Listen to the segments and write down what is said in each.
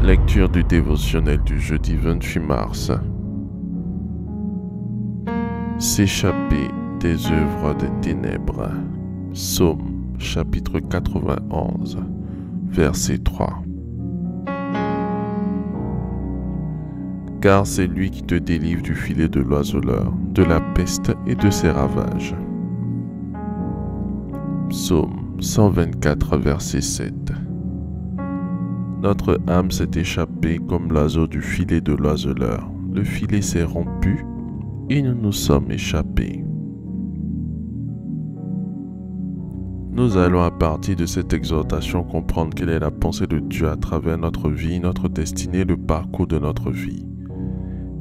Lecture du dévotionnel du jeudi 28 mars. S'échapper des œuvres des ténèbres. Psaume chapitre 91, verset 3. Car c'est lui qui te délivre du filet de l'oiseleur, de la peste et de ses ravages. Psaume 124, verset 7. Notre âme s'est échappée comme l'oiseau du filet de l'oiseleur. Le filet s'est rompu et nous nous sommes échappés. Nous allons à partir de cette exhortation comprendre quelle est la pensée de Dieu à travers notre vie, notre destinée, le parcours de notre vie.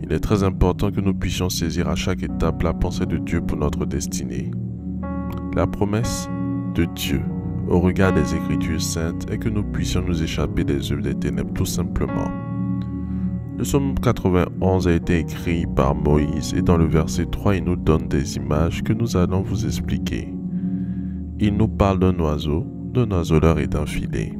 Il est très important que nous puissions saisir à chaque étape la pensée de Dieu pour notre destinée. La promesse de Dieu au regard des Écritures saintes est que nous puissions nous échapper des œuvres des ténèbres tout simplement. Le psaume 91 a été écrit par Moïse et dans le verset 3, il nous donne des images que nous allons vous expliquer. Il nous parle d'un oiseleur et d'un filet.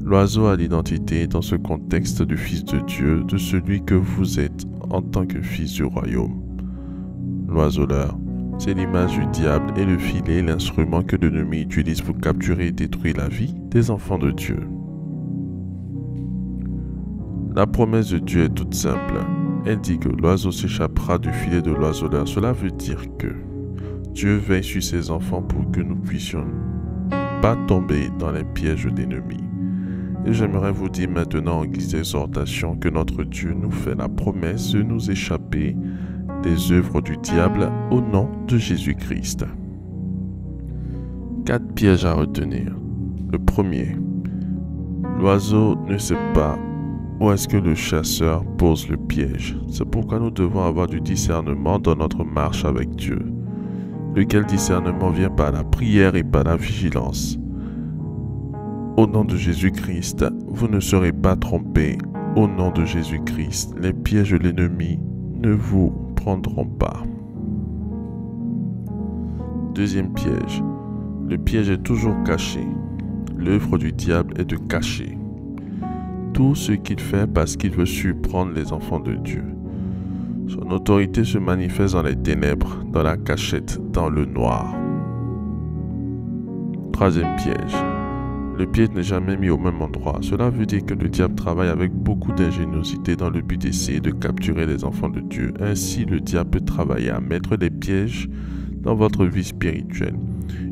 L'oiseau a l'identité dans ce contexte du Fils de Dieu, de celui que vous êtes en tant que fils du royaume. L'oiseleur, c'est l'image du diable et le filet, l'instrument que l'ennemi utilise pour capturer et détruire la vie des enfants de Dieu. La promesse de Dieu est toute simple. Elle dit que l'oiseau s'échappera du filet de l'oiseleur. Cela veut dire que Dieu veille sur ses enfants pour que nous puissions pas tomber dans les pièges de l'ennemi. Et j'aimerais vous dire maintenant en guise d'exhortation que notre Dieu nous fait la promesse de nous échapper des œuvres du diable au nom de Jésus-Christ. 4 pièges à retenir. Le premier, l'oiseau ne sait pas où est-ce que le chasseur pose le piège. C'est pourquoi nous devons avoir du discernement dans notre marche avec Dieu. Lequel discernement vient par la prière et par la vigilance. Au nom de Jésus-Christ, vous ne serez pas trompés. Au nom de Jésus-Christ, les pièges de l'ennemi ne vous prendront pas. Deuxième piège. Le piège est toujours caché. L'œuvre du diable est de cacher tout ce qu'il fait parce qu'il veut surprendre les enfants de Dieu. Son autorité se manifeste dans les ténèbres, dans la cachette, dans le noir. Troisième piège. Le piège n'est jamais mis au même endroit. Cela veut dire que le diable travaille avec beaucoup d'ingéniosité dans le but d'essayer de capturer les enfants de Dieu. Ainsi, le diable peut travailler à mettre des pièges dans votre vie spirituelle.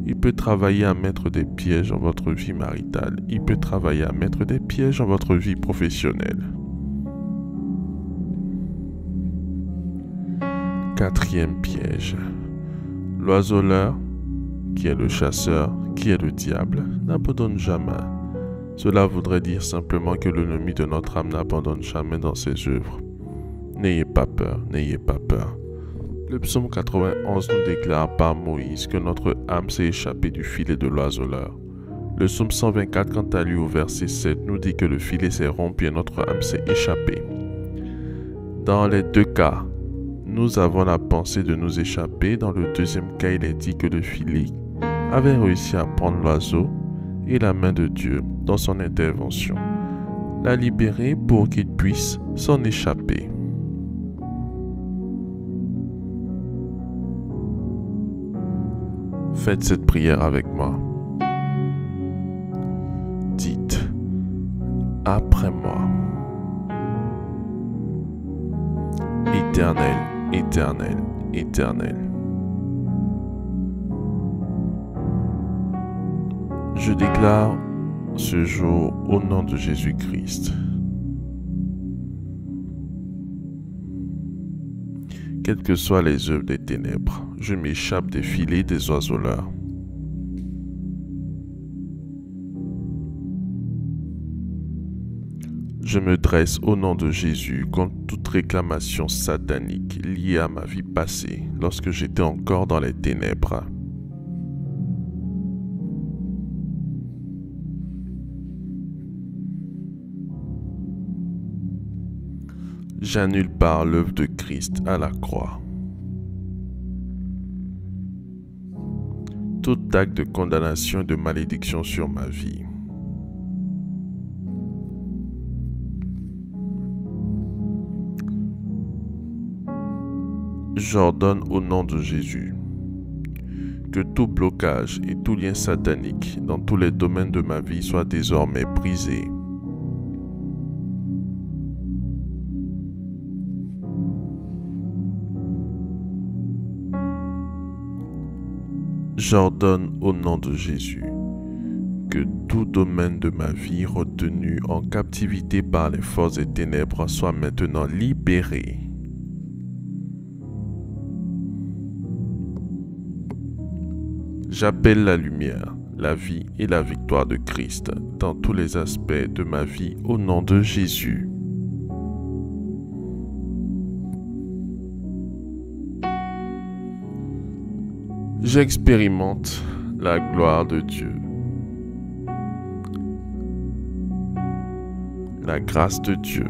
Il peut travailler à mettre des pièges dans votre vie maritale. Il peut travailler à mettre des pièges dans votre vie professionnelle. Quatrième piège. L'oiseleur, qui est le chasseur, qui est le diable, n'abandonne jamais. Cela voudrait dire simplement que l'ennemi de notre âme n'abandonne jamais dans ses œuvres. N'ayez pas peur, n'ayez pas peur. Le psaume 91 nous déclare par Moïse que notre âme s'est échappée du filet de l'oiseleur. Le psaume 124, quant à lui au verset 7, nous dit que le filet s'est rompu et notre âme s'est échappée. Dans les deux cas, nous avons la pensée de nous échapper. Dans le deuxième cas, il est dit que le filet avait réussi à prendre l'oiseau et la main de Dieu dans son intervention, la libérer pour qu'il puisse s'en échapper. Faites cette prière avec moi. Dites, après moi. Éternel, éternel, éternel. Je déclare ce jour au nom de Jésus-Christ. Quelles que soient les œuvres des ténèbres, je m'échappe des filets des oiseleurs. Je me dresse au nom de Jésus contre toute réclamation satanique liée à ma vie passée lorsque j'étais encore dans les ténèbres. J'annule par l'œuvre de Christ à la croix tout acte de condamnation et de malédiction sur ma vie. J'ordonne au nom de Jésus que tout blocage et tout lien satanique dans tous les domaines de ma vie soit désormais brisé. J'ordonne au nom de Jésus que tout domaine de ma vie retenu en captivité par les forces des ténèbres soit maintenant libéré. J'appelle la lumière, la vie et la victoire de Christ dans tous les aspects de ma vie au nom de Jésus. J'expérimente la gloire de Dieu, la grâce de Dieu.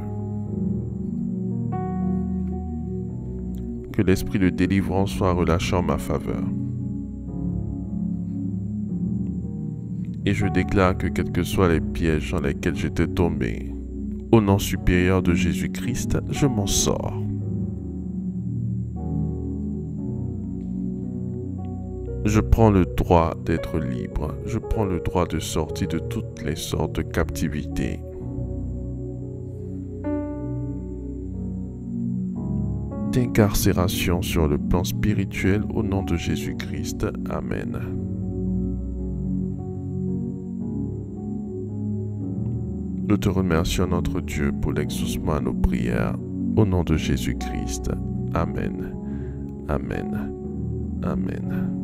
Que l'esprit de délivrance soit relâché en ma faveur. Et je déclare que quels que soient les pièges dans lesquels j'étais tombé, au nom supérieur de Jésus-Christ, je m'en sors. Je prends le droit d'être libre. Je prends le droit de sortir de toutes les sortes de captivités. D'incarcération sur le plan spirituel au nom de Jésus-Christ. Amen. Nous te remercions, notre Dieu, pour l'exaucement à nos prières. Au nom de Jésus-Christ. Amen. Amen. Amen.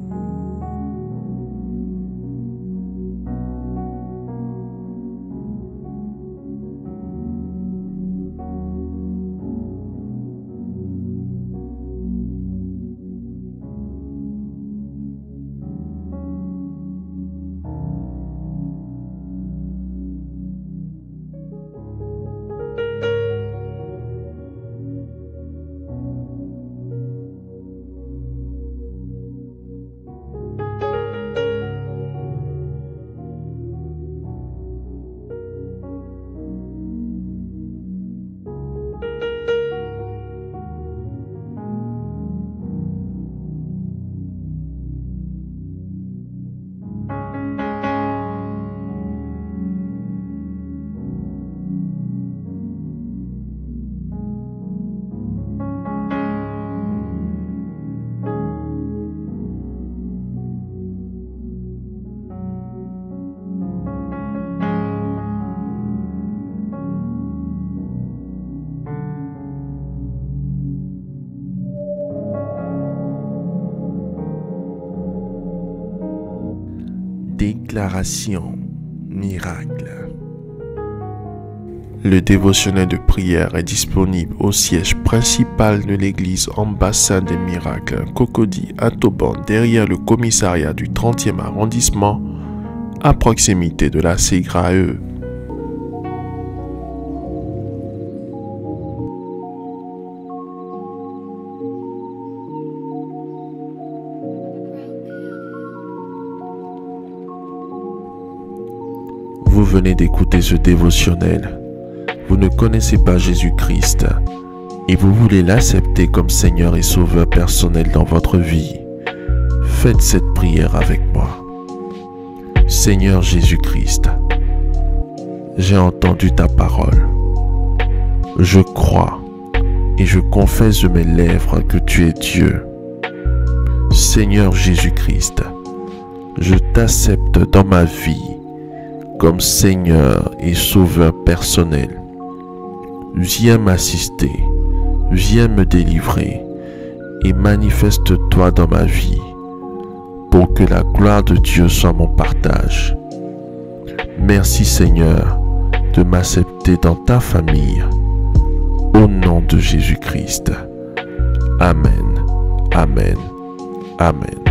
Déclaration miracle. Le dévotionnel de prière est disponible au siège principal de l'église Ambassade des Miracles, Cocody à Toban, derrière le commissariat du 30e arrondissement, à proximité de la CGRAE. Vous venez d'écouter ce dévotionnel. Vous ne connaissez pas Jésus-Christ et vous voulez l'accepter comme Seigneur et Sauveur personnel dans votre vie. Faites cette prière avec moi. Seigneur Jésus-Christ, j'ai entendu ta parole. Je crois et je confesse de mes lèvres que tu es Dieu. Seigneur Jésus-Christ, je t'accepte dans ma vie comme Seigneur et Sauveur personnel. Viens m'assister, viens me délivrer et manifeste-toi dans ma vie pour que la gloire de Dieu soit mon partage. Merci Seigneur de m'accepter dans ta famille. Au nom de Jésus-Christ. Amen. Amen. Amen.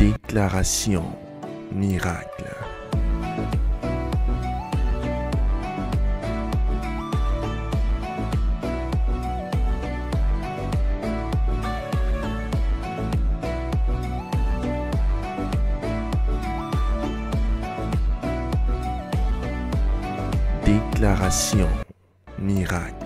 Déclaration miracle. Déclaration miracle.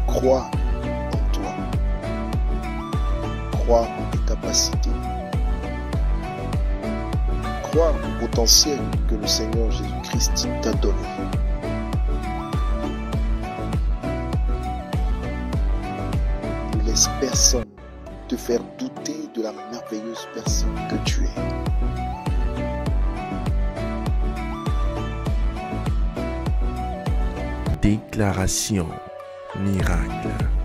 Crois en toi. Crois en tes capacités. Crois au potentiel que le Seigneur Jésus-Christ t'a donné. Ne laisse personne te faire douter de la merveilleuse personne que tu es. Déclaration miracle.